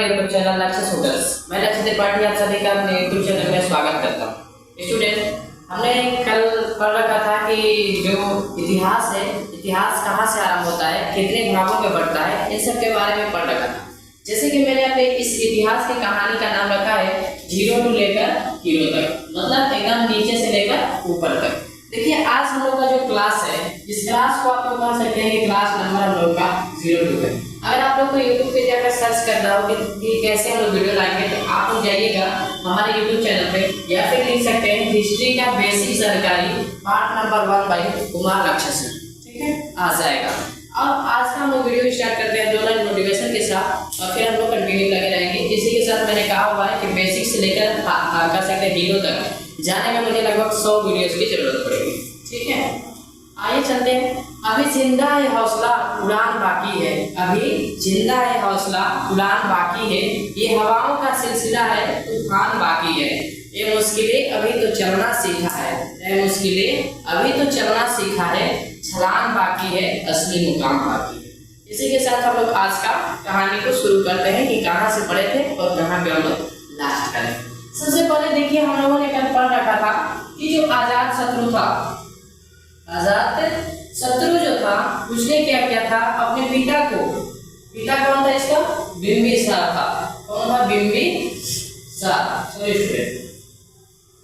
YouTube channel लक्ष्य hotels. मैं लक्ष्य त्रिपाठी आप सभी का अपने यूट्यूब चैनल में स्वागत करता हूँ। स्टूडेंट, हमने कल पढ़ रखा था कि जो इतिहास है, इतिहास कहाँ से आरंभ होता है, कितने भागों में बढ़ता है, इन सब के बारे में पढ़ रखा था। जैसे कि मैंने अपने इस इतिहास की कहानी का नाम रखा है जीरो टू लेकर हीरो तक, मतलब एकदम नीचे से लेकर ऊपर तक। देखिए, आज हम लोग का जो क्लास है, इस क्लास को आप लोग कह सकते हैं कि क्लास नंबर हम लोग का 02 है। अगर आप लोग को YouTube पे जाकर सर्च करना हो कि कैसे हम लोग वीडियो लाएंगे, तो आप लोग जाइएगा हमारे YouTube चैनल पे, या फिर लिख सकते हैं हिस्ट्री का बेसिक जानकारी पार्ट नंबर 1 बाय कुमार लक्ष्य सर, ठीक है, आ जाएगा। अब आज का हम लोग वीडियो स्टार्ट करते हैं 2 लाइन मोटिवेशन के साथ, और फिर हम लोग कंटिन्यू लगे रहेंगे। इसी के साथ मैंने कहा हुआ है कि बेसिक से लेकर कर सकते हैं हीरो तक जाने में मुझे लगभग 100 वीडियोस की जरूरत पड़ेगी, ठीक है। आइए चलते हैं। अभी जिंदा है हौसला, उड़ान बाकी है। अभी जिंदा है हौसला, उड़ान बाकी है। ये हवाओं का सिलसिला है, तूफान बाकी है। ये मुश्किलें अभी तो चलना सीखा है। ये मुश्किलें अभी तो चलना सीखा है। छलांग बाकी है, असली मुकाम बाकी है। इसी के साथ हम लोग आज का कहानी को शुरू करते हैं कि कहाँ से पढ़े थे और कहाँ पे हम लोग लास्ट करें। सबसे पहले देखिए, हम लोगों ने कल पढ़ रखा था कि जो आजाद शत्रु था, आजाद शत्रु जो था, उसने क्या किया था, अपने पिता को, पिता कौन था इसका, बिंबिसार था। कौन था, बिंबिसार, सॉरी स्टूडेंट।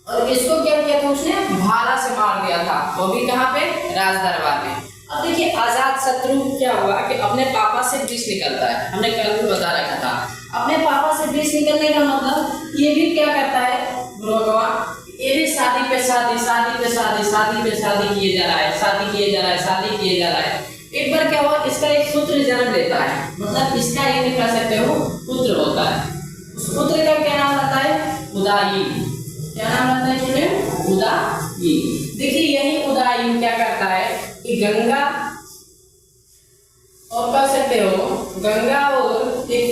और इसको क्या किया था, उसने भाला से मार दिया था, वो भी कहाँ पे, राज दरबार में। अब देखिए, आजाद शत्रु क्या हुआ कि अपने पापा से विष निकलता है, हमने कल भी बता रखा था। अपने पापा से विष निकलने का मतलब ये भी क्या करता है भगवान, ये भी शादी पे शादी, शादी पे शादी, शादी पे शादी किए जा रहा है, शादी किए जा रहा है, शादी किए जा रहा है। एक बार क्या हुआ, इसका एक पुत्र जन्म लेता है, मतलब इसका ये नहीं कह सकते हो पुत्र होता है। उस पुत्र का क्या नाम रहता है, उदयीन। क्या नाम रहता है स्टूडेंट, उदयीन। देखिए, यही उदयीन क्या करता है कि गंगा, और कह सकते हो गंगा, और एक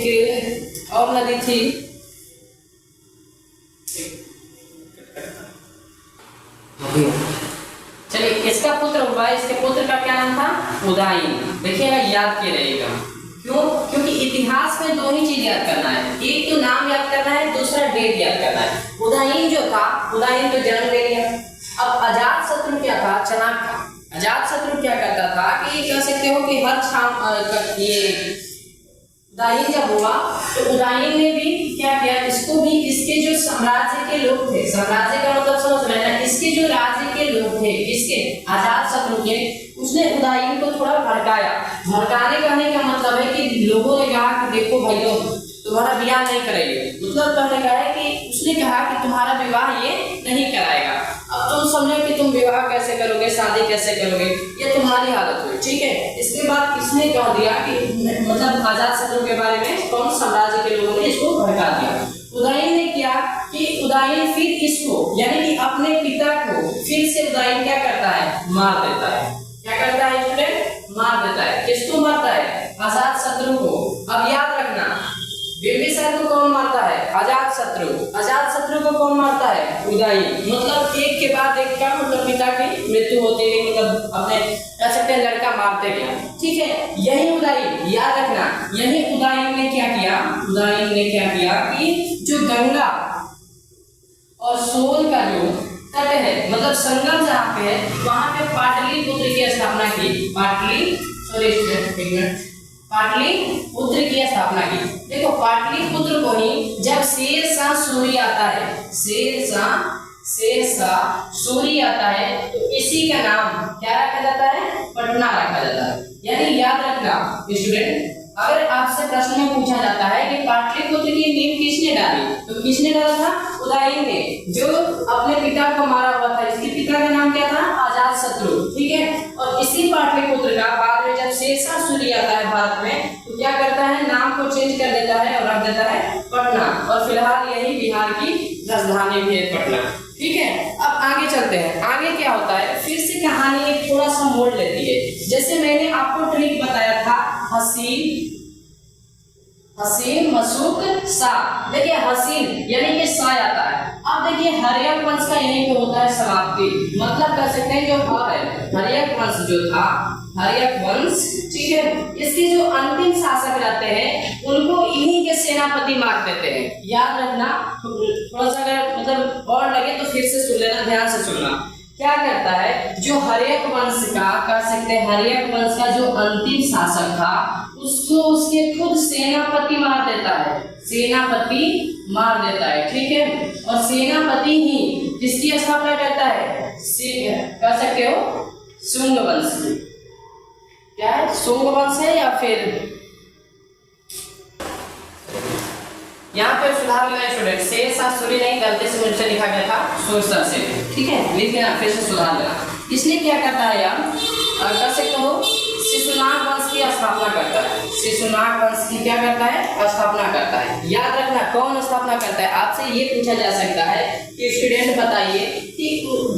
और नदी थी, चलिए, इसका पुत्र हुआ, इसके पुत्र का क्या नाम था, उदयीन। देखिएगा, याद किए रहिएगा। क्यों? क्योंकि इतिहास में 2 ही चीज याद करना है, एक तो नाम याद करना है, दूसरा डेट याद करना है। उदयीन जो था, उदयीन तो जन्म ले लिया। अब अजात शत्रु क्या था, चाणक्य। अजात शत्रु क्या करता था कि कह सकते हो कि हर शाम ये उदयीन जब हुआ तो उदयीन ने भी क्या किया, इसको भी, इसके जो साम्राज्य के लोग थे, साम्राज्य का मतलब समझ रहे हैं ना, इसके जो राज्य के लोग थे, इसके अजात शत्रु के, उसने उदयीन को थोड़ा भड़काया। भड़काने कहने का मतलब है कि लोगों ने कहा कि देखो भाइयों, तुम्हारा विवाह नहीं करेंगे, मतलब कहने का है कि उसने कहा कि तुम्हारा विवाह ये नहीं कराएगा। अब तुम समझो कि तुम विवाह कैसे करोगे, शादी कैसे करोगे, ये तुम्हारी हालत हुई, ठीक है। इसके बाद इसने कह दिया कि मतलब आजाद शत्रु के बारे में कौन साम्राज्य के लोगों ने इसको भड़का दिया। उदयीन ने किया कि उदयीन फिर इसको, यानी कि अपने पिता को फिर से उदयीन क्या करता है, मार देता है। क्या करता है स्टूडेंट, मार देता है। किसको मारता है, आजाद शत्रु को। अब याद रखना, बिंबिसार को कौन मारता है, अजात शत्रु। अजात शत्रु को कौन मारता है, उदयीन। मतलब एक के बाद एक का मतलब पिता की मृत्यु होती है, मतलब अपने कह सकते हैं लड़का मारते गया, ठीक है। यही उदयीन, याद रखना, यही उदयीन ने क्या किया, उदयीन ने क्या किया कि जो गंगा और सोन का जो तट है, मतलब संगम जहाँ पे है, वहां पे पाटलिपुत्र की स्थापना की। पाटलिपुत्र की स्थापना की। देखो, पाटलिपुत्र को ही जब शेरशाह सूरी आता है, शेरशाह सूरी आता है, तो इसी का नाम क्या रखा जाता है, पटना रखा जाता है। यानी याद रखना स्टूडेंट, अगर आपसे प्रश्न में पूछा जाता है कि पाटलिपुत्र की नींव किसने डाली, तो किसने डाला था, उदयीन ने, जो अपने पिता को मारा हुआ था। इसके पिता का नाम क्या था, आजाद शत्रु, ठीक है। और इसी पाटलिपुत्र का बाद में जब शेरशाह सूरी आता है भारत में, तो क्या करता है, नाम को चेंज कर देता है और रख देता है पटना। और फिलहाल यही बिहार की राजधानी भी है, पटना, ठीक है। अब आगे चलते हैं, आगे क्या होता है, फिर से कहानी एक थोड़ा सा मोड़ लेती है। जैसे मैंने आपको ट्रिक बताया था, हसीन मशूक शाह। देखिए, हसीन यानी कि शाह आता है। अब देखिए, हर्यक वंश का यहीं पे होता है समाप्ति, मतलब कह सकते हैं जो है हर्यक वंश जो था, हर्यक वंश, ठीक है। इसके जो अंतिम शासक रहते हैं उनको इन्हीं के सेनापति मार देते हैं। याद रखना, थोड़ा सा अगर मतलब और लगे तो फिर से सुन लेना, ध्यान से सुनना। क्या करता है, जो हर्यक वंश का कह सकते हैं, हर्यक वंश का जो अंतिम शासक था उसको उसके खुद सेनापति मार देता है, सेनापति मार देता है, ठीक है। और सेनापति ही किसकी स्थापना करता है, कह सकते हो शुंग वंश की। क्या है, शुंग वंश है या फिर यहाँ पे सुधार लेना स्टूडेंट, से सूर्य नहीं, गलती से मुझसे लिखा गया था सूर्य से, ठीक है, लिख लेना, फिर से सुधार लेना। इसलिए क्या करता है यार, कह सकते हो शिशुनाग वंश की स्थापना करता है, शिशुनाग वंश की क्या करता है, स्थापना करता है। याद रखना कौन स्थापना करता है, आपसे ये पूछा जा सकता है कि स्टूडेंट बताइए कि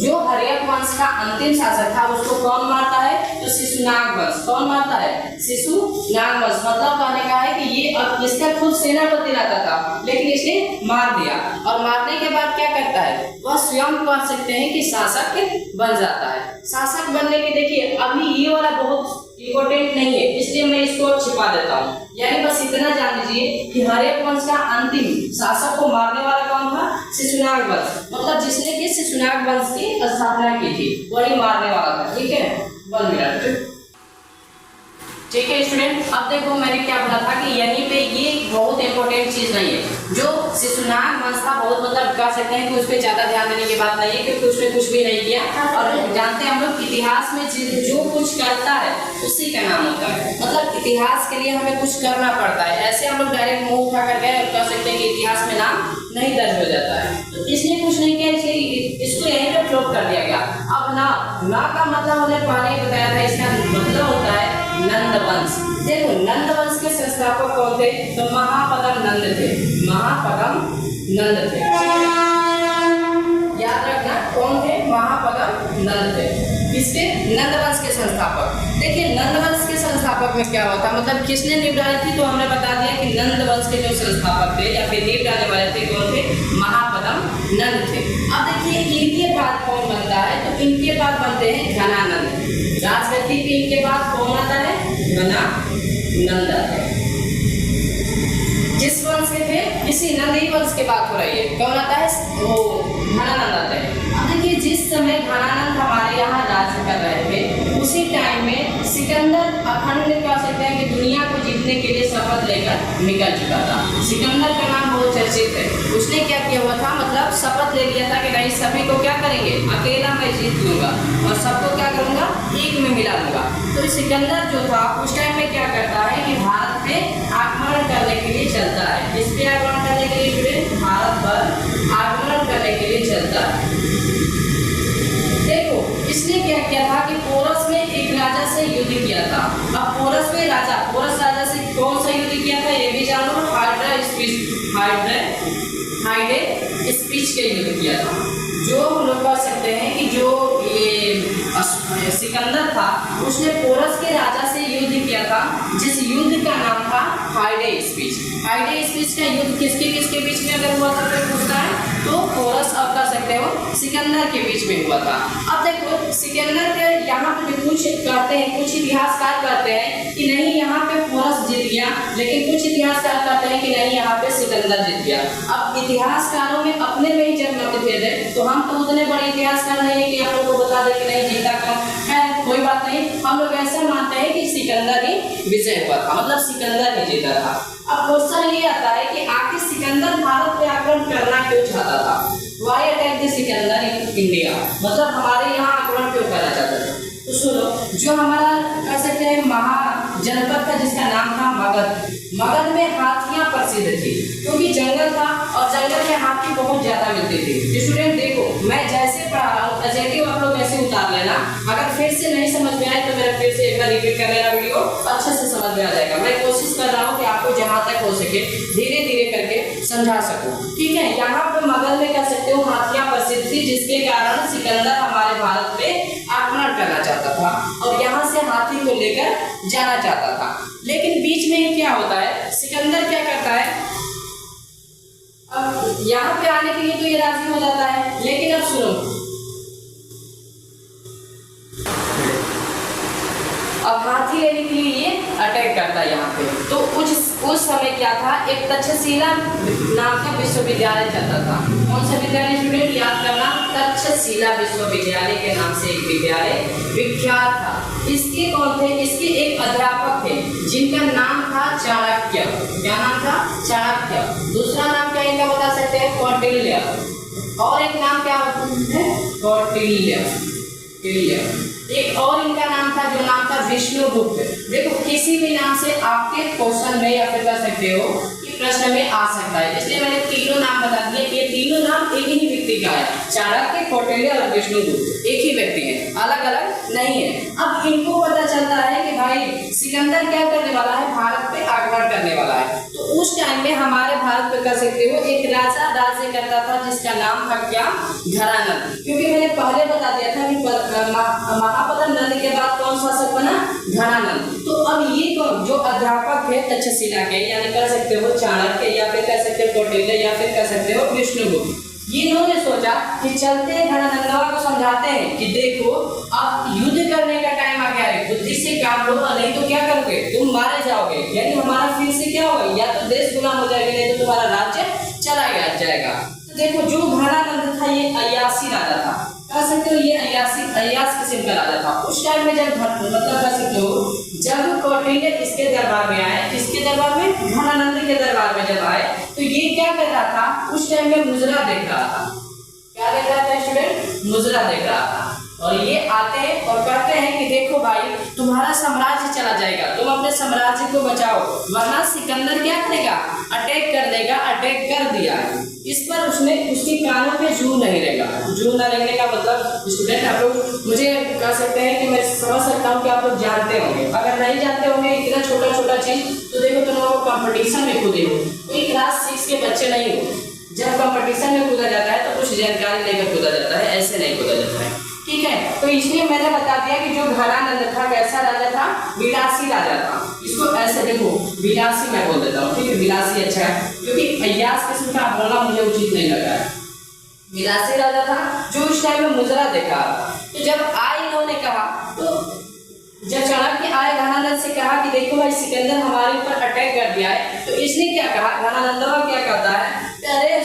जो हर्यक वंश का अंतिम शासक था उसको कौन मारता है, तो शिशुनाग वंश। कौन मारता है, शिशुनाग वंश। मतलब कहने का है कि ये अब इसका खुद सेनापति रहता था लेकिन इसने मार दिया, और मारने के बाद क्या करता है, वह स्वयं कह सकते हैं कि शासक बन जाता है। शासक बनने के देखिए अभी ये वाला बहुत इम्पोर्टेंट नहीं है, इसलिए मैं इसको छिपा देता हूँ। यानी बस इतना जान लीजिए कि हर्यक वंश का अंतिम शासक को मारने वाला कौन था, शिशुनाग वंश। मतलब जिसने कि शिशुनाग वंश की स्थापना की थी वही मारने वाला था, ठीक है। 1 मिनट, ठीक है स्टूडेंट। अब देखो मैंने क्या बोला था कि यहीं पे ये बहुत इंपॉर्टेंट चीज नहीं है, जो शिशुनाग वंश था बहुत मतलब कह सकते हैं कि उस पर ज्यादा ध्यान देने की बात नहीं है, क्योंकि उसने कुछ भी नहीं किया। और जानते हैं हम लोग इतिहास में जो कुछ करता है उसी का नाम होता है, मतलब इतिहास के लिए हमें कुछ करना पड़ता है। ऐसे हम लोग डायरेक्ट मुंह उठा कर गए और कह सकते हैं कि इतिहास में नाम नहीं दर्ज हो जाता है, तो इसलिए कुछ नहीं किया, इसको यहीं पे फ्लोप कर दिया गया। अब ना का मतलब हमने पहले ही बताया था, इसका मतलब होता है नंद वंश। देखो नंद वंश के संस्थापक कौन थे, तो महापद्म नंद थे, महापद्म नंद थे। याद रखना कौन थे, महापद्म नंद थे। किसके, नंद वंश के संस्थापक। देखिए नंद वंश के संस्थापक में क्या होता, मतलब किसने नींव डाली थी, तो हमने बता दिया कि नंद वंश के जो संस्थापक थे या फिर नींव डालने वाले थे कौन थे, महापद्म नंद थे। अब देखिए इनके बाद कौन बनता है, तो इनके बाद बनते हैं घनानंद। राजगद्दी पे इनके बाद कौन आता है, घनानंद आता है। जिस वंश के थे, इसी नंदी वंश की बात हो रही है, कौन आता है, वो घनानंद आता है। अब देखिए जिस समय घनानंद हमारे यहाँ राज्य कर रहे थे उसी टाइम में सिकंदर अखंड कह सकते हैं कि दुनिया को जीतने के लिए शपथ लेकर निकल चुका था। सिकंदर का नाम बहुत चर्चित है। उसने क्या किया हुआ था, मतलब शपथ ले लिया था कि नहीं सभी को क्या करेंगे, अकेला मैं जीत लूंगा और सबको क्या करूंगा, एक में मिला लूंगा। तो सिकंदर जो था उस टाइम में क्या करता है कि भारत पे आक्रमण करने के लिए चलता है। किस पे आक्रमण करने के लिए स्टूडेंट, भारत पर आक्रमण करने के लिए चलता है। देखो इसने क्या किया था कि पोरस में एक राजा से युद्ध किया था। अब पोरस राजा से कौन सा युद्ध किया था ये भी जानो, हाइडे स्पीच के युद्ध किया था। जो हम लोग कह सकते हैं कि जो ये सिकंदर था उसने पोरस के राजा से युद्ध किया था, जिस युद्ध का नाम था हाइडे स्पीच। हाइडे स्पीच का युद्ध किसके किसके बीच में अगर हुआ था तो पूछता है, तो पोरस और कह सकते हो सिकंदर के बीच में हुआ था। अब देखो सिकंदर के यहाँ पे कुछ कहते हैं, कुछ इतिहासकार कहते हैं कि नहीं यहाँ पे पोरस जीत गया, लेकिन कुछ इतिहासकार कहते हैं कि नहीं यहाँ पे सिकंदर जीत गया। अब इतिहासकारों में अपने में ही जब मतभेद है, तो हम तो उतने बड़े इतिहासकार नहीं है कि आप लोग को बता दें कि नहीं जीता कौन है, कोई बात नहीं। हम लोग ऐसा मानते हैं कि सिकंदर ही विजय हुआ था, मतलब सिकंदर ही जीता था। अब क्वेश्चन ये आता है कि आखिर सिकंदर भारत पे आक्रमण करना क्यों चाहता था, why attack the Sikandar in India, मतलब हमारे यहाँ आक्रमण क्यों करना चाहता था। तो सुनो, जो हमारा कह सकते हैं महाजनपद था जिसका नाम था मगध में हाथियां प्रसिद्ध थी, क्योंकि जंगल था और जंगल में हाथी बहुत ज्यादा मिलते थे। स्टूडेंट देखो मैं जैसे पढ़ा रहा हूँ एडजेक्टिव आप लोग वैसे उतार लेना, अगर फिर से नहीं समझ में आए तो मेरा फिर से एक बार रिपीट कर लेना, वीडियो अच्छे से समझ में आ जाएगा। मैं कोशिश कर रहा हूँ कि आपको जहाँ तक हो सके धीरे धीरे करके समझा सकूँ, ठीक है। यहाँ पे मगध में कह सकते हो हाथियां प्रसिद्ध थी, जिसके कारण सिकंदर हमारे भारत पे आक्रमण करना चाहता था और यहाँ से हाथी को लेकर जाना चाहता था। लेकिन बीच में क्या होता है, सिकंदर क्या करता है, अब यहाँ पे आने के लिए तो ये राजी हो जाता है, लेकिन अब सुनो अब हाथी लेने के लिए ये अटैक करता है यहाँ पे। तो उस समय क्या था, एक तक्षशिला नाम का विश्वविद्यालय चलता था। कौन सा विद्यालय स्टूडेंट याद करना, तक्षशिला विश्वविद्यालय के नाम से एक विद्यालय विख्यात था। इसके कौन थे, इसके एक अध्यापक थे जिनका नाम था चाणक्य। क्या नाम था, चाणक्य। दूसरा नाम क्या इनका बता सकते हैं, कौटिल्य। और एक नाम क्या है, कौटिल्य। एक और इनका नाम था जो नाम था विष्णुगुप्त। देखो किसी भी नाम से आपके क्वेश्चन में या फिर कर सकते हो कि प्रश्न में आ सकता है, इसलिए मैंने तीनों नाम बता दिए। ये तीनों नाम एक ही व्यक्ति का है, चाणक्य, कौटिल्य और विष्णुगुप्त, एक ही व्यक्ति है, अलग अलग नहीं है। अब इनको पता चलता है कि भाई सिकंदर क्या करने वाला है, भारत पे आक्रमण करने वाला है। तो उस टाइम में हमारे भारत पे कर सकते हो एक राजा राज्य करता था जिसका नाम था क्या, घरानंद। क्योंकि मैंने पहले बता दिया था कि महापद्म नंद के बाद कौन शासक बना, घरानंद। तो अब ये जो अध्यापक है तक्षशिला के, यानी कर सकते हो चाणक्य या फिर कर सकते हो कौटिल्य या फिर कर सकते हो विष्णुगुप्त, ये इन्होंने सोचा कि चलते हैं घनानंदवा को समझाते हैं कि देखो अब युद्ध करने का टाइम आ गया है, बुद्धि से काम लो, नहीं तो क्या करोगे, तुम मारे जाओगे। यानी हमारा फिर से क्या होगा, या तो देश गुलाम हो जाएगा नहीं तो तुम्हारा राज्य चला जाएगा। तो देखो जो घनानंद था ये अय्यासी राजा था, कह सकते हो ये अय्यास किस्म का राजा था। उस टाइम में जब मतलब कह सकते हो जब कौटिल्य इसके दरबार में आए, किसके दरबार में, घनानंद के दरबार में जब आए, तो ये क्या कर रहा था, उस टाइम में मुजरा देख रहा था। क्या देख रहा था स्टूडेंट, मुजरा देख रहा था। और ये आते हैं और कहते हैं कि देखो भाई तुम्हारा साम्राज्य चला जाएगा, तुम अपने साम्राज्य को बचाओ, वरना सिकंदर क्या करेगा, अटैक कर देगा। अटैक कर दिया, इस पर उसने उसके कानों पे जू नहीं रहेगा। जू न लगने का मतलब स्टूडेंट आप लोग मुझे कह सकते हैं कि मैं समझ सकता हूँ कि आप लोग जानते होंगे। अगर नहीं जानते होंगे इतना छोटा छोटा चीज, तो देखो तुम लोग कंपटीशन में कूदे हो, कोई क्लास 6 के बच्चे नहीं हो। जब कंपटीशन में कूदा जाता है तो कुछ जानकारी लेकर कूदा जाता है, ऐसे नहीं कूदा जाता है, ठीक है। तो इसलिए मैंने बता दिया कि जो घनानंद था कैसा राजा था, विलासी राजा था। इसको ऐसे देखो विलासी मैं बोल देता हूँ, ठीक है, विलासी अच्छा है, क्योंकि अय्यास किस्म का बोलना मुझे उचित नहीं लगा है। विलासी राजा था जो उस टाइम में मुजरा देखा। तो जब आए इन्होंने कहा, तो जब चाणक्य आए घनानंद से कहा कि देखो भाई सिकंदर हमारे ऊपर अटैक कर दिया है, तो इसने क्या कहा, घनानंदवा क्या कहता है, अरे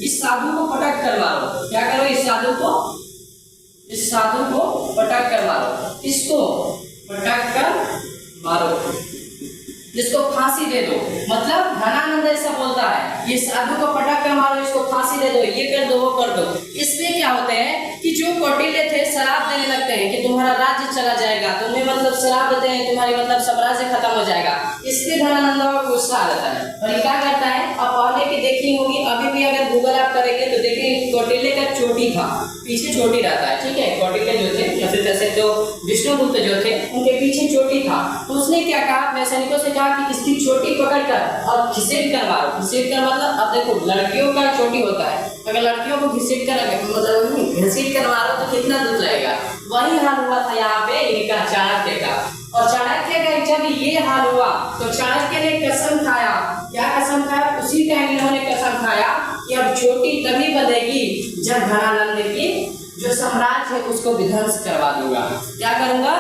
इस साधु को पटक कर मारो। क्या करो, इस साधु को पटक कर मारो, इसको पटक कर मारो, इसको फांसी दे दो। मतलब घनानंद ऐसा बोलता है, ये साधु को पटक कर मारो, इसको फांसी दे दो, ये कर दो, वो कर दो। इसमें क्या होते हैं कि जो कौटिल्य थे शराब देने लगते हैं कि तुम्हारा राज्य चला जाएगा, तुम्हें मतलब शराब देते हैं, तुम्हारी मतलब साम्राज्य खत्म हो जाएगा। इसलिए घनानंद को गुस्सा आ जाता है और ये क्या करता है, अब पहले की देखी होगी, अभी भी अगर गूगल आप करेंगे तो देखेंगे कौटिल्य का चोटी था, पीछे चोटी रहता है, ठीक है। कौटिल्य जो थे या फिर कैसे जो विष्णुगुप्त जो थे उनके पीछे चोटी था। तो उसने क्या कहा, अपने सैनिकों से कहा कि इसकी चोटी पकड़कर और घिसेट कर मारो। घिसेट कर मतलब अब देखो लड़कियों का चोटी होता है, अगर लड़कियों को घिसेट कर मतलब घिसेट कर मारो तो कितना दूर जाएगा। वही हाल हुआ था यहाँ पे इनका चाणक्य का। और चाणक्य का जब ये हाल हुआ तो चाणक्य ने कसम खाया। क्या कसम खाया, उसी टाइम इन्होंने कसम खाया कि अब चोटी तभी बनेगी जब घनानंद की जो साम्राज्य है उसको विध्वंस करवा दूंगा। क्या करूंगा,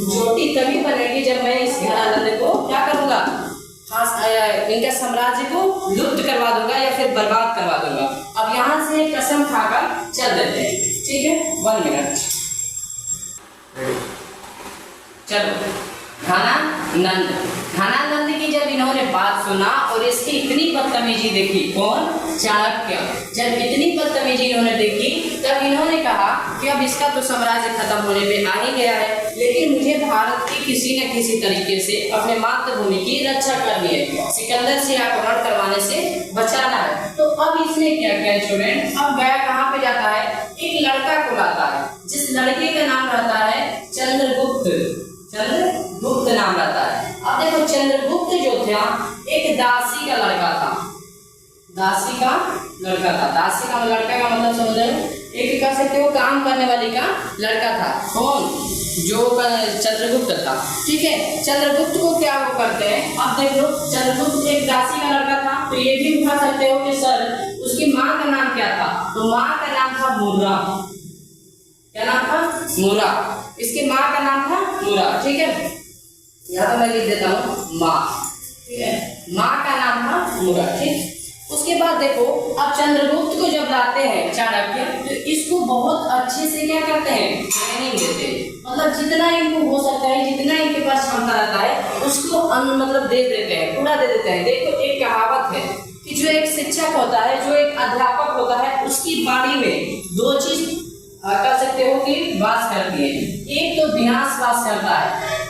चोटी तभी बनेगी जब मैं इस घनानंद को क्या करूंगा, इनका साम्राज्य को लुप्त करवा दूंगा या फिर बर्बाद करवा दूंगा। अब यहाँ से कसम खाकर चल देते हैं, ठीक है, 1 मिनट। चलो घनानंद की जब इन्होंने बात सुना और इसकी इतनी बदतमीजी देखी, कौन, चाणक्य, जब इतनी बदतमीजी इन्होंने देखी तब इन्होंने कहा कि अब इसका तो साम्राज्य खत्म होने पे आ ही गया है, लेकिन मुझे भारत की किसी न किसी तरीके से अपने मातृभूमि की रक्षा करनी है, सिकंदर से आक्रमण करवाने से बचाना है। तो अब इसने क्या किया स्टूडेंट, अब गया कहाँ पे जाता है, एक लड़का को लाता है, जिस लड़के का नाम रहता है चंद्रगुप्त नाम रहता है। अब देखो चंद्रगुप्त जो था एक दासी का लड़का था, दासी का लड़का का मतलब समझ रहे हो, एक कह सकते हो काम करने वाली का लड़का था। कौन, जो चंद्रगुप्त था, ठीक है। चंद्रगुप्त को क्या वो करते हैं, अब देख लो चंद्रगुप्त एक दासी का लड़का था, तो ये भी कह सकते हो कि सर उसकी माँ का नाम क्या था, तो माँ का नाम था मुर्रा। क्या नाम था, मुर्रा। इसकी माँ का नाम था मुर्रा, ठीक है। यहाँ पे मैं लिख देता हूँ माँ, ठीक है, माँ का नाम था मूरा, ठीक। उसके बाद देखो अब चंद्रगुप्त को जब लाते हैं चाणक्य, तो इसको बहुत अच्छे से क्या करते हैं, ट्रेनिंग देते हैं। मतलब जितना इनको हो सकता है, जितना इनके पास क्षमता रहता है उसको मतलब दे देते हैं, पूरा दे देते हैं। देखो एक कहावत है कि जो एक शिक्षक होता है, जो एक अध्यापक होता है, उसकी वाणी में दो चीज कह सकते हो कि वास करती है। एक तो विनाश वास करता है,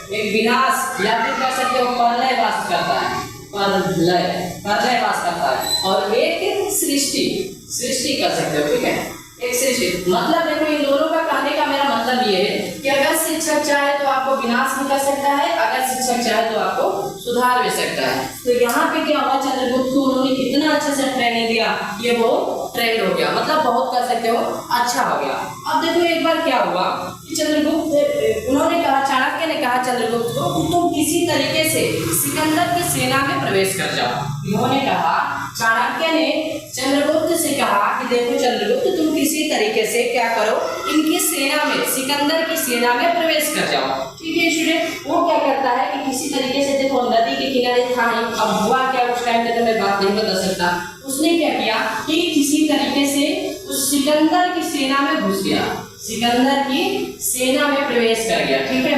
एक विनाश, या फिर कह सकते हो प्रलय वास करता है, प्रलय वास करता है, और एक सृष्टि कर सकते हो, ठीक है, एक सृष्टि। मतलब देखो इन दोनों का कहने का मेरा मतलब ये है कि अगर शिक्षक चाहे तो आपको विनाश भी कर सकता है, अगर शिक्षक चाहे तो आपको सुधार भी सकता है। तो यहाँ पे क्या हुआ, चंद्रगुप्त को उन्होंने कितना अच्छे से ट्रेनिंग दिया, ये वो ट्रेंड हो गया, मतलब बहुत कह सकते हो अच्छा हो गया। अब देखो एक बार क्या हुआ कि चंद्रगुप्त, उन्होंने कहा, चाणक्य ने कहा चंद्रगुप्त को कि तुम किसी तरीके से सिकंदर की सेना में प्रवेश कर जाओ। उन्होंने कहा, चाणक्य ने चंद्रगुप्त से कहा कि देखो चंद्रगुप्त तुम किसी तरीके से क्या करो, इनकी सेना में, सिकंदर की सेना में प्रवेश कर जाओ, ठीक है स्टूडेंट। वो क्या करता है कि किसी तरीके से, देखो नदी के किनारे था, अब हुआ क्या उस टाइम पे तो मैं बात नहीं बता सकता, उसने क्या किया कि किसी तरीके से उस सिकंदर की सेना में घुस गया, सिकंदर की सेना में प्रवेश कर गया, ठीक है,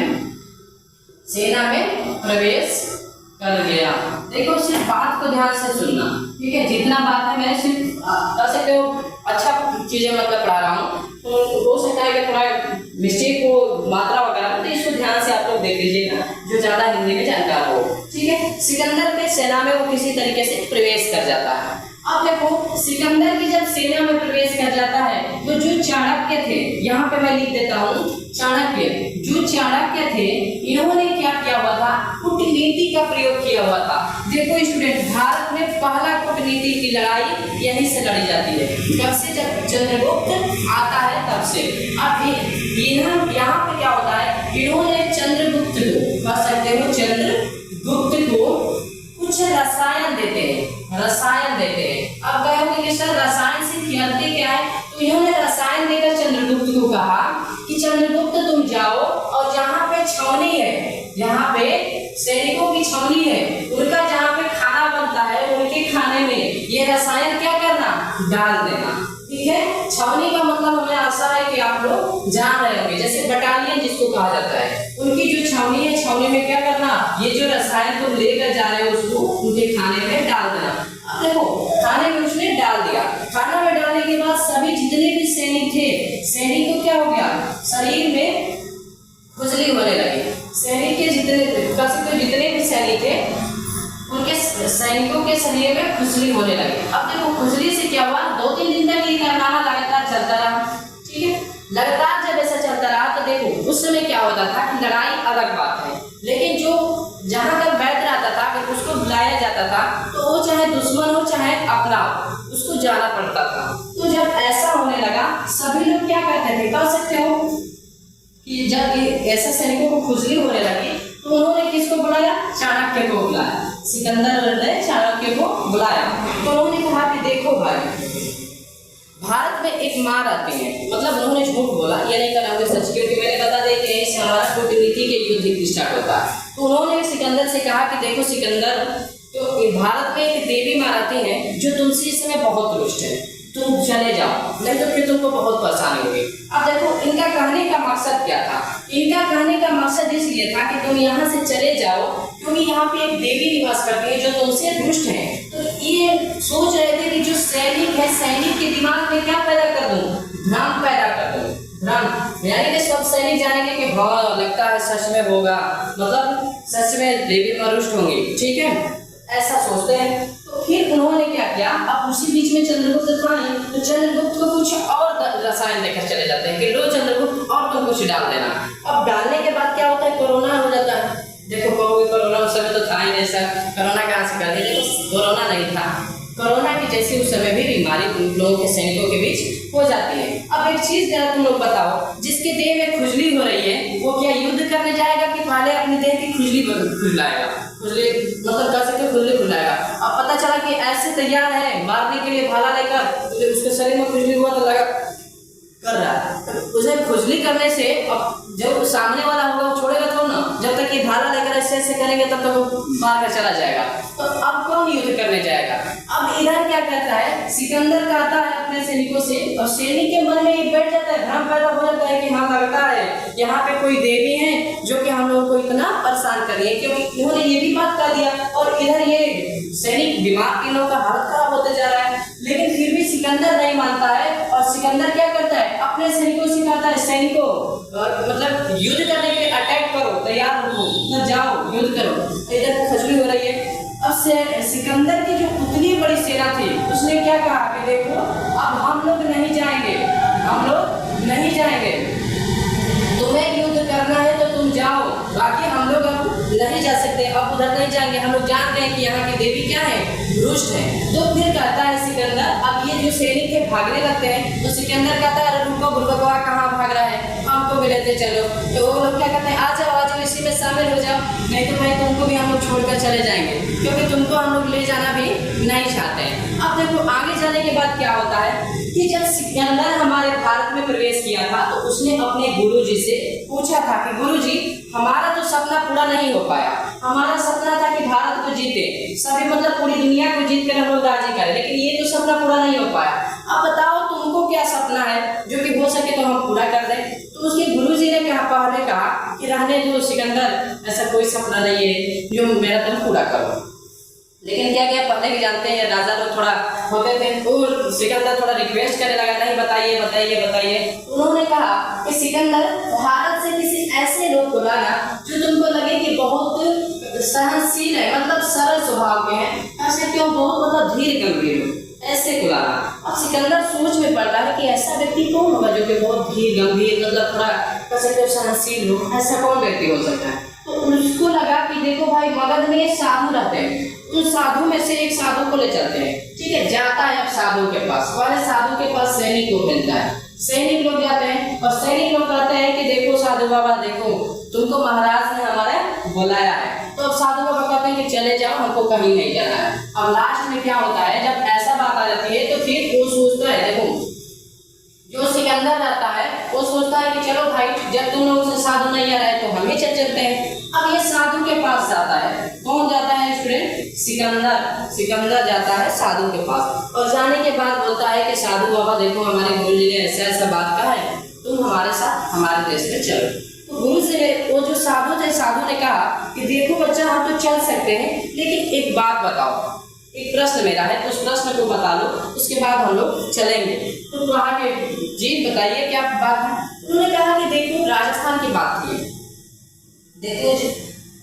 सेना में प्रवेश कर गया। देखो सिर्फ बात को ध्यान से सुनना, ठीक है, जितना बात है मैं सिर्फ कह सकते हो अच्छा चीजें मतलब पढ़ा रहा हूँ, तो हो सकता है कि थोड़ा मिस्टेक हो मात्रा वगैरह, तो इसको ध्यान से आप लोग देख लीजिएगा जो ज्यादा हिंदी में जानकार हो, ठीक है। सिकंदर के सेना में वो किसी तरीके से प्रवेश कर जाता है। अब देखो सिकंदर की जब सेना में प्रवेश कर जाता है तो जो चाणक्य थे, यहाँ पे मैं लिख देता हूँ चाणक्य, जो चाणक्य थे इन्होंने क्या किया हुआ था, कूटनीति का प्रयोग किया हुआ था। देखो स्टूडेंट, भारत में पहला कूटनीति की लड़ाई यहीं से लड़ी जाती है, कब से, जब चंद्रगुप्त आता है तब से। अब यहाँ पे क्या होता है, इन्होंने चंद्रगुप्त को, कह सकते हो चंद्रगुप्त को कुछ रसायन देते हैं, रसायन देते हैं। अब कहोगे कि सर रसायन से करते क्या है, तो इन्होंने रसायन देकर चंद्रगुप्त को कहा कि चंद्रगुप्त तुम जाओ और जहाँ पे छावनी है, जहाँ पे सैनिकों की छावनी है, उनका जहाँ पे खाना बनता है, उनके खाने में ये रसायन क्या करना, डाल देना, ठीक है। छावनी का मतलब हमें आशा है कि आप लोग जान रहे होंगे, जैसे बटालियन जिसको कहा जाता है, उनकी जो छावनी है, छावनी में क्या करना, ये जो रसायन तुम लेकर जा रहे हो उसको उनके खाने में डाल देना। अब देखो खाने में उसने डाल दिया, खाना में डालने के बाद सभी जितने भी सैनिक थे, सैनिक को क्या हो गया, शरीर में खुजली होने लगी। सैनिक के जितने भी सैनिक थे उनके सैनिकों के शरीर में खुजली होने लगी। अब देखो खुजली से क्या हुआ, 2-3 दिन तक ये कारनामा लगातार चलता रहा, ठीक है। लगातार जब ऐसा चलता रहा तो देखो उस समय क्या होता था कि लड़ाई अलग बात है, लेकिन जो जहां तक वैद्य रहता था अगर उसको बुलाया जाता था तो वो चाहे दुश्मन हो चाहे अपना हो, उसको जाना पड़ता था। तो जब ऐसा होने लगा सभी लोग क्या करते थे, कह सकते हो कि जब ऐसे सैनिकों को खुजली होने लगी तो उन्होंने किसको बुलाया, चाणक्य को बुलाया, सिकंदर ने चाणक्य को बुलाया। तो उन्होंने कहा कि देखो भाई, भारत में एक माँ रहती है, मतलब उन्होंने झूठ बोला, ये नहीं करना होगा सच, क्योंकि मैंने बता दें कि इससे हमारा कूटनीति के युद्ध स्टार्ट होता है। तो उन्होंने सिकंदर से कहा कि देखो सिकंदर, तो भारत में एक देवी माँ रहती है जो तुमसे इस समय बहुत रुष्ट है, तुम चले जाओ, नहीं तो फिर तुमको बहुत परेशानी होगी। अब देखो इनका कहने का मकसद क्या था, इनका कहने का मकसद इसलिए था कि तुम यहाँ से चले जाओ क्योंकि यहाँ पे एक देवी निवास करती है जो तुमसे रुष्ट है। तो ये सोच रहे थे कि जो सैनिक है, सैनिक के दिमाग में क्या पैदा कर दूं, भ्रम पैदा कर दूं, भ्रम, यानी कि सब सैनिक जानेंगे कि हाँ लगता है सच में होगा, मतलब सच में देवी माँ रुष्ट होंगी, ठीक है, ऐसा सोचते हैं। तो फिर उन्होंने क्या किया, अब उसी बीच में चंद्रगुप्त था नहीं, तो चंद्रगुप्त को कुछ और रसायन देकर चले जाते हैं कि लो चंद्रगुप्त और तुम कुछ डाल देना। अब डालने के बाद क्या होता है, कोरोना हो जाता है। देखो कोरोना उस समय तो था ही नहीं सर, कोरोना कहाँ से कर दिया, कोरोना नहीं था, कोरोना की जैसी उस समय भी बीमारी लोगों के सैनिकों के बीच हो जाती है। अब एक चीज जरा तुम लोग बताओ, जिसके देह में खुजली हो रही है वो क्या युद्ध करने जाएगा कि पहले अपने देह की खुजली खुजलाएगा, खुजली मतलब कर सकते खुजली खुजलाएगा। अब पता चला कि ऐसे तैयार है मारने के लिए भाला लेकर, तो उसके शरीर में खुजली हुआ तो लगा कर रहा है, उसे खुजली करने से अब जब सामने वाला होगा वो छोड़ेगा तो ना, जब तक ये भाला लेकर ऐसे ऐसे करेंगे तब तक वो मार कर चला जाएगा। तो अब कौन युद्ध करने जाएगा? अब इधर क्या कहता है, सिकंदर कहता है अपने सैनिकों से, और सैनिक के मन में ये बैठ जाता है, भ्रम पैदा हो जाता है कि हाँ लगता है यहाँ पे कोई देवी है जो कि हम लोगों को इतना परेशान कर रही है, क्योंकि इन्होंने ये भी बात कर दिया और इधर ये सैनिक दिमाग इन लोगों का हालत खराब होते जा रहा है। लेकिन फिर भी सिकंदर नहीं मानता है, और सिकंदर क्या करता है, अपने सैनिकों से कहता है, सैनिकों मतलब युद्ध करने के लिए अटैक करो, तैयार हो, मतलब जाओ युद्ध करो। इधर खजूरी हो रही है। अब से सिकंदर की जो उतनी बड़ी सेना थी, उसने क्या कहा कि देखो अब हम लोग नहीं जाएंगे, हम लोग नहीं जाएंगे, तुम्हें युद्ध करना है तो तुम जाओ, बाकी हम लोग अब नहीं जा सकते, अब उधर नहीं जाएंगे, हम लोग जान रहे हैं कि यहाँ की देवी क्या है, रुष्ट है। तो फिर कहता है सिकंदर, अब ये जो सैनिक के भागने लगते हैं, तो सिकंदर कहता है अरे रुको बुड़बकवा कहाँ भाग रहा है, हमको भी लेते चलो। तो वो लोग क्या कहते हैं, आ जाओ इसी में शामिल हो जाओ, नहीं तो भाई तुमको भी हम लोग छोड़कर चले जाएंगे, क्योंकि तुमको हम लोग ले जाना भी नहीं चाहते हैं। अब देखो आगे जाने के बाद क्या होता है कि जब सिकंदर हमारे भारत में प्रवेश किया था, तो उसने अपने गुरुजी से पूछा था कि गुरुजी हमारा तो सपना पूरा नहीं हो पाया, हमारा सपना था कि भारत को जीते, सभी मतलब पूरी दुनिया को जीत कर हम लोग राजी करें, लेकिन ये तो सपना पूरा नहीं हो पाया, अब बताओ तुमको क्या सपना है जो कि हो सके तो हम पूरा कर दें। तो उसके गुरुजी ने पहले कहा कि रहने दो सिकंदर, ऐसा कोई सपना नहीं है जो मेरा तुम पूरा करो। लेकिन क्या क्या पहले भी जानते हैं राजा लोग थोड़ा होते थे, तो सिकंदर थोड़ा रिक्वेस्ट करने लगा, नहीं बताइए बताइए बताइए। उन्होंने कहा कि सिकंदर भारत से किसी ऐसे लोग को लाना जो तुमको लगे कि बहुत सहनशील है, मतलब सरल स्वभाव के हैं, ऐसे क्यों बहुत मतलब धीर गंभीर हो, ऐसे को लाना। अब सिकंदर सोच में पड़ता है कि ऐसा व्यक्ति कौन होगा जो कि बहुत धीर गंभीर मतलब थोड़ा कैसे सहनशील हो, ऐसा कौन व्यक्ति हो सकता है। तो उसको लगा कि देखो भाई मगध में साधु रहते हैं, उन साधु में से एक साधु को ले चलते हैं, ठीक है। जाता है अब साधु के पास, पहले साधु के पास सैनिक को भेजता है, सैनिक लोग जाते हैं और सैनिक लोग कहते हैं कि देखो साधु बाबा देखो तुमको महाराज ने हमारे बुलाया है। तो अब साधु बाबा कहते हैं कि चले जाओ, हमको कहीं नहीं जाना है। अब लास्ट में क्या होता है, जब ऐसा बात आ जाती है तो फिर वो सोचता है, देखो जो सिकंदर रहता है वो सोचता है कि चलो भाई जब तुम लोग से साधु नहीं आ रहे तो हम ही चलते हैं। अब ये साधु के पास जाता है, कौन जाता है स्टूडेंट, सिकंदर जाता है साधु के पास, और जाने के बाद बोलता है कि साधु बाबा देखो हमारे गुरुजी ने ऐसा ऐसा बात कहा है, तुम हमारे साथ हमारे देश में चलो। तो गुरु से वो जो साधु थे, साधु ने कहा कि देखो बच्चा हम तो चल सकते हैं, लेकिन एक बात बताओ, एक प्रश्न मेरा है, तो उस प्रश्न को बता लो, उसके बाद हम लोग चलेंगे। तो कहा कि जी बताइए क्या बात है। उन्होंने कहा कि देखो राजस्थान की बात थी, देखो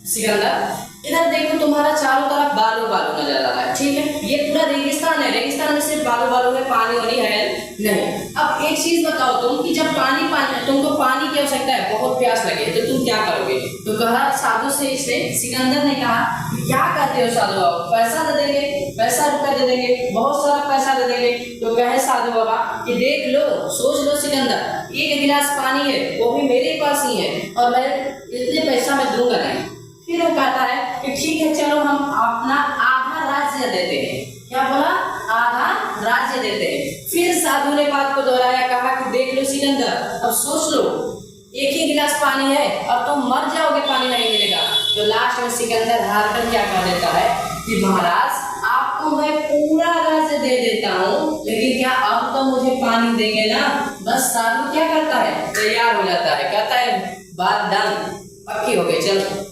सिकंदर इधर देखो तुम्हारा चारों तरफ बालू बालू नजर आ रहा है, ठीक है, ये पूरा रेगिस्तान है, रेगिस्तान में सिर्फ बालू बालू है, पानी वानी है नहीं। अब एक चीज बताओ तुम कि जब पानी तुमको पानी की आवश्यकता है, बहुत प्यास लगे तो तुम क्या करोगे। तो कहा साधु से इसे सिकंदर ने कहा क्या कहते हो साधु बाबा, पैसा दे देंगे, पैसा रुपया दे देंगे, बहुत सारा पैसा दे देंगे। तो कहे साधु बाबा कि देख लो सोच लो सिकंदर, एक गिलास पानी है वो भी मेरे पास ही है और मैं इतने पैसा मैं दूंगा नहीं। फिर वो कहता है कि ठीक है चलो हम अपना आधा राज्य देते हैं, क्या बोला, आधा राज्य देते हैं। फिर साधु ने बात को दोहराया, कहा कि देख लो सिकंदर अब सोच लो, एक ही गिलास पानी है और तुम मर जाओगे, पानी नहीं मिलेगा। तो लास्ट में सिकंदर हार कर क्या कह देता है कि महाराज आपको मैं पूरा राज्य दे देता हूँ, लेकिन क्या अब तो मुझे पानी देंगे ना। बस साधु क्या करता है, तैयार हो जाता है, कहता है बात डन, पक्की हो गई, चलो।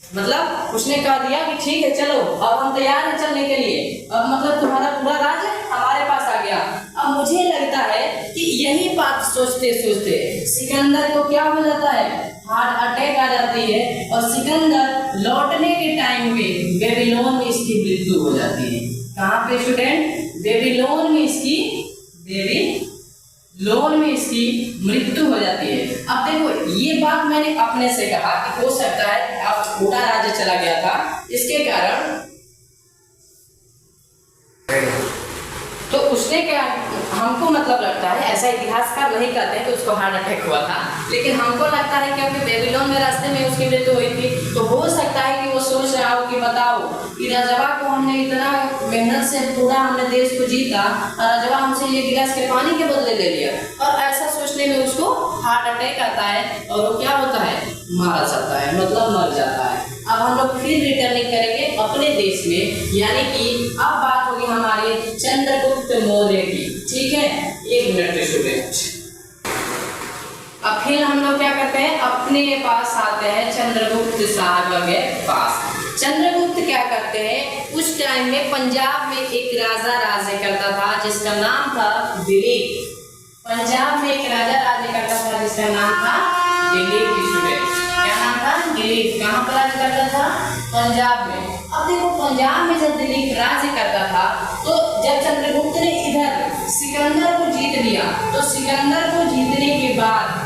मतलब उसने कह दिया कि ठीक है चलो अब हम तैयार हैं चलने के लिए, अब मतलब तुम्हारा पूरा राज्य हमारे पास आ गया। अब मुझे लगता है कि यही बात सोचते सोचते सिकंदर को क्या हो जाता है, हार्ट अटैक आ जाती है और सिकंदर लौटने के टाइम में बेबीलोन में इसकी मृत्यु हो जाती है। कहाँ पे स्टूडेंट, बेबीलोन में इसकी मृत्यु हो जाती है। अब देखो ये बात मैंने अपने से कहा कि हो सकता है अब पूरा राज्य चला गया था, इसके कारण तो उसने क्या हमको मतलब मतलब लगता है, ऐसा इतिहासकार नहीं कहते हैं कि उसको हार्ट अटैक हुआ था, लेकिन हमको लगता है क्योंकि बेबीलोन में रास्ते में उसकी मृत्यु हुई थी, तो हो सकता है कि वो सोच रहा हो कि बताओ कि रजवा को हमने इतना मेहनत से पूरा हमने देश को जीता और रजवा हमसे ये गिलास के पानी के बदले ले लिया, और ऐसा सोचने में उसको हार्ट अटैक आता है और वो क्या होता है, मारा जाता है, मतलब मर जाता है। अब हम लोग फिर रिटर्निंग करेंगे अपने देश में, यानी कि अब बात होगी हमारे चंद्रगुप्त मौर्य की। ठीक है, 1 मिनट स्टूडेंट। अब फिर हम लोग क्या करते हैं, अपने पास आते हैं चंद्रगुप्त साहब के पास। चंद्रगुप्त क्या करते हैं, उस टाइम में पंजाब में एक राजा राज्य करता था जिसका नाम था दिलीप। पंजाब में एक राजा राज्य करता था जिसका नाम था दिलीप। स्टूडेंट, क्या नाम था, दिलीप। कहाँ पर राज्य करता था, पंजाब में। अब देखो पंजाब में जब दिलीप राज्य करता था, तो जब चंद्रगुप्त ने इधर सिकंदर को जीत लिया, तो सिकंदर को जीतने के बाद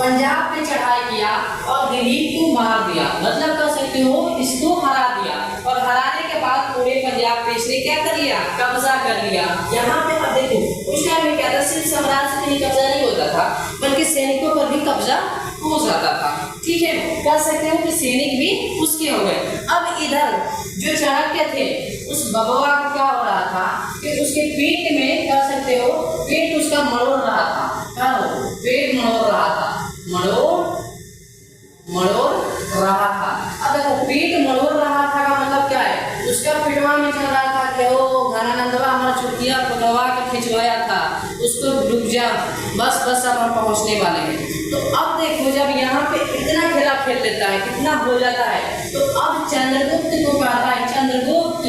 पंजाब पे चढ़ाई किया और दिलीप को मार दिया, मतलब कह सकते हो इसको हरा दिया, और हराने के बाद पूरे पंजाब पे इसने क्या कर लिया, कब्जा कर लिया। यहाँ पे अब देखो उस टाइम में क्या था, सिर्फ सम्राट से नहीं कब्जा नहीं होता था, बल्कि सैनिकों पर भी कब्जा हो जाता था। ठीक है, कह सकते हो कि सैनिक भी उसके हो गए। अब इधर जो चाणक्य थे, उस बबुआ को क्या हो रहा था कि उसके पेट में, कह सकते हो पेट उसका मरोड़ रहा था, क्या हो, पेट मरोड़ रहा था, मरोड़ रहा था। अब देखो पेट मरोड़ रहा था का मतलब क्या है, उसका पेटवा में चल रहा था कि वो घनानंदवा हमारा छुट्टिया पटवा के खिंचवाया था, उसको रुक जा, बस अब हम पहुंचने वाले हैं। तो अब देखो जब यहाँ पे इतना खेला खेल लेता है, कितना हो जाता है, तो अब चंद्रगुप्त को कहता है, चंद्रगुप्त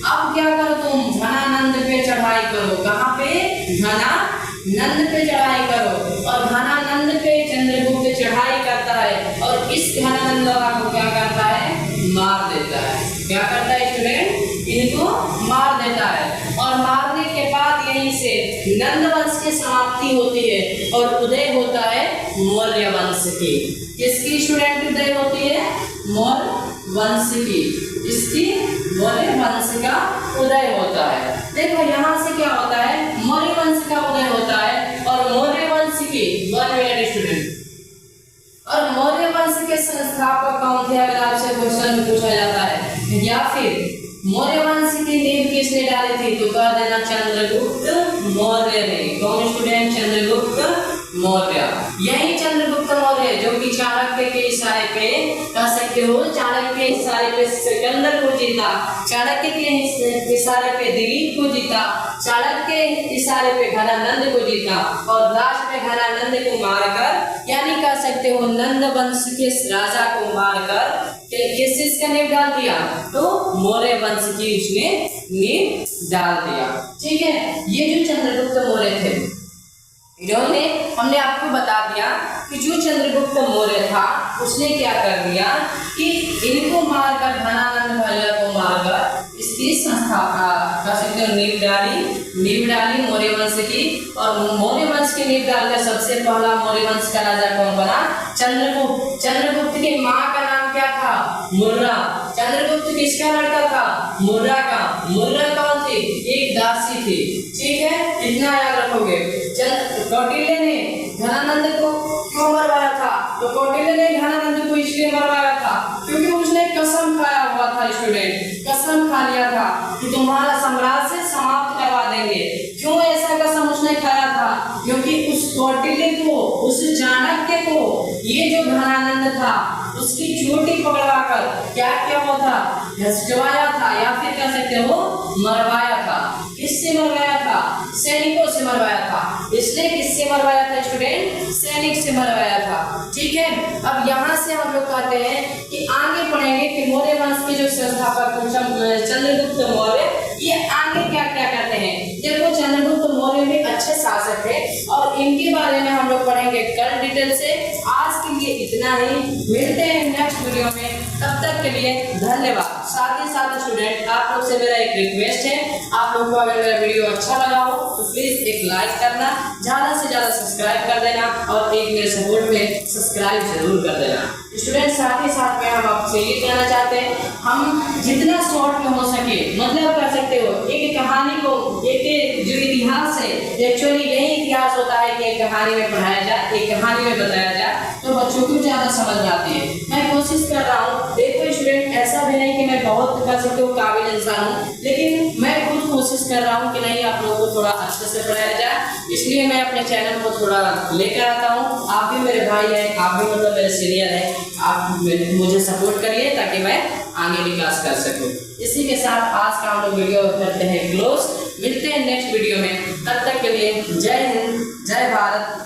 अब क्या करो तुम, घनानंद पे चढ़ाई करो। कहाँ पे, घनानंद पे चढ़ाई करो। और घनानंद पे चंद्रगुप्त चढ़ाई करता है और इस घनानंद को क्या करता है, मार देता है। क्या करता है स्टूडेंट, इनको मार देता है, और मारने के बाद यहीं से नंद वंश की समाप्ति होती है और उदय होता है मौर्य वंश की। किसकी स्टूडेंट उदय होती है, मौर्य वंश की। इसकी मौर्य वंश का उदय होता है। देखो यहाँ से क्या होता है, मौर्य वंश का उदय होता है, और मौर्य वंश की 1 मिनट स्टूडेंट, और मौर्य वंश के संस्थापक कौन थे, अगर आपसे क्वेश्चन पूछा जाता है, या फिर मौर्य वंश की नींव किसने डाली थी, तो कह देना चंद्रगुप्त मौर्य ने। कौन स्टूडेंट, चंद्रगुप्त मौर्य। यही चंद्रगुप्त मौर्य जो कि चाणक्य के इशारे पे, कह सकते हो चाणक्य के इशारे पे सिकंदर को जीता, चाणक्य के इशारे पे दिलीप को जीता, चाणक्य के इशारे पे घनानंद को जीता, और लास्ट में घनानंद को मारकर, यानी कह सकते हो नंद वंश के राजा को मारकर किस चीज का नींव डाल दिया, तो मौर्य वंश की उसने नींव डाल दिया। ठीक है, ये जो चंद्रगुप्त मौर्य थे, इन्होंने, हमने आपको बता दिया कि जो चंद्रगुप्त मौर्य था उसने क्या कर दिया कि इनको मारकर, घनानंद भैया को मारकर इसकी संस्थापना, कह सकते हो नींव डाली मौर्य वंश की। और मौर्य वंश की नींव डालकर सबसे पहला मौर्य वंश का राजा कौन बना, चंद्रगुप्त। चंद्रगुप्त की माँ का नाम क्या था, मुर्रा। चंद्रगुप्त किसका लड़का था, मुर्रा का। मुर्रा कौन थी, एक दासी थी। ठीक है, इतना याद रखोगे। कौटिल्य ने घनानंद को क्यों मरवाया था, तो कौटिल्य ने घनानंद को इसलिए मरवाया था क्योंकि उसने कसम खाया हुआ था स्टूडेंट, कसम खा लिया था कि तुम्हारा साम्राज्य समाप्त करवा देंगे। क्यों ऐसा कसम उसने खाया था, क्योंकि उस कौटिल्य को, उस चाणक्य को ये जो घनानंद था उसकी चोटी पकड़वाकर क्या किया हुआ था, घसवाया था, या फिर कह सकते हो मरवाया था। किससे मरवाया था, सैनिकों से मरवाया था। इसलिए किससे मरवाया था स्टूडेंट, सैनिक से मरवाया था। ठीक है, अब यहाँ से हम लोग कहते हैं कि आगे पढ़ेंगे कि मौर्य वंश के जो संस्थापक चंद्रगुप्त मौर्य, ये आगे क्या क्या करते हैं। देखो चंद्रगुप्त मौर्य भी अच्छे शासक थे और इनके बारे में हम लोग पढ़ेंगे कल डिटेल से। आज के लिए इतना ही, मिलते हैं नेक्स्ट वीडियो में, तब तक के लिए धन्यवाद। साथ ही साथ स्टूडेंट आप लोग से मेरा एक रिक्वेस्ट है, आप लोग को अगर मेरा वीडियो अच्छा लगा हो तो प्लीज एक लाइक करना, ज्यादा से ज्यादा सब्सक्राइब कर देना, और एक मेरे सपोर्ट में सब्सक्राइब जरूर कर देना। स्टूडेंट साथ ही साथ में हम आपसे ये कहना चाहते हैं, हम जितना शॉर्ट में हो सके मतलब कर सकते हो एक कहानी को, एक जो इतिहास है एक्चुअली यही इतिहास होता है कि एक कहानी में पढ़ाया जाए, एक कहानी में बताया जाए तो बच्चों को ज़्यादा समझ में आती है। मैं कोशिश कर रहा हूँ, देखो स्टूडेंट ऐसा भी नहीं कि मैं बहुत कर सकते हो काबिल इंसान हूँ, लेकिन मैं खुद कोशिश कर रहा हूँ कि नहीं आप लोगों को थोड़ा अच्छे से पढ़ाया जाए, इसलिए मैं अपने चैनल को थोड़ा लेकर आता हूँ। आप भी मेरे भाई हैं, आप भी मतलब मेरे सीनियर हैं, आप मुझे सपोर्ट करिए ताकि मैं आगे विकास कर सकूं। इसी के साथ आज का हम लोग वीडियो करते हैं क्लोज। मिलते हैं नेक्स्ट वीडियो में, तब तक के लिए जय हिंद, जय भारत।